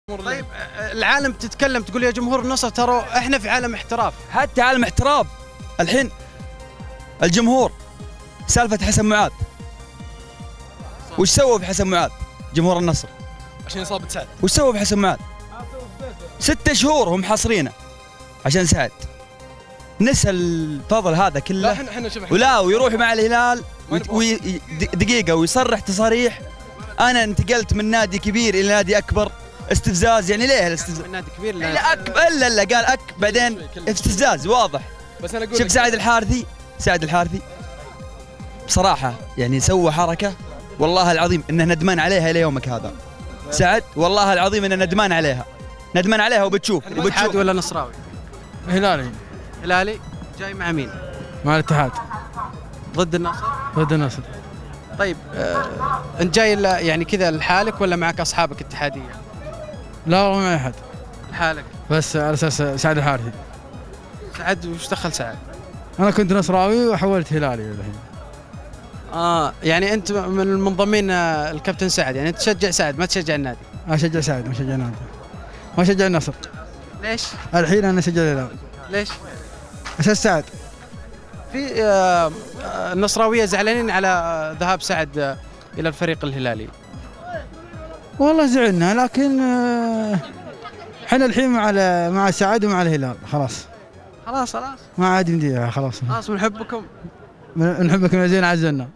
طيب العالم تتكلم تقول يا جمهور النصر ترى احنا في عالم احتراف. حتى عالم احتراف الحين الجمهور سالفة حسن معاذ وش سووا بحسن معاذ جمهور النصر عشان إصابة سعد؟ وش سووا بحسن معاذ 6 شهور هم حاصرينه عشان سعد نسى الفضل هذا كله. احنا ولا ويروح مع الهلال دقيقة ويصرح تصاريح أنا انتقلت من نادي كبير إلى نادي أكبر. استفزاز يعني ليه الاستفزاز؟ من نادي كبير لا لا قال بعدين استفزاز واضح. بس انا اقول شوف سعد الحارثي بصراحة يعني سوى حركة والله العظيم انه ندمان عليها الى يومك هذا. سعد والله العظيم انه ندمان عليها وبتشوف. اتحاد ولا نصراوي؟ هلالي جاي مع مين؟ مع الاتحاد ضد النصر؟ ضد النصر. طيب انت جاي يعني كذا لحالك ولا معك اصحابك اتحادية؟ لا والله ما احد لحالك بس على اساس سعد الحارثي. سعد وش دخل سعد؟ انا كنت نصراوي وحولت هلالي الحين. يعني انت من المنضمين الكابتن سعد، يعني انت تشجع سعد ما تشجع النادي؟ اشجع سعد ما اشجع النادي ما اشجع النصر. ليش؟ الحين انا اشجع الهلال. ليش؟ اساس سعد. في النصراوية زعلانين على ذهاب سعد الى الفريق الهلالي. والله زعلنا لكن احنا الحين مع سعد ومع الهلال خلاص خلاص ما عاد يمديها خلاص بنحبكم نحبكم زين عزلنا.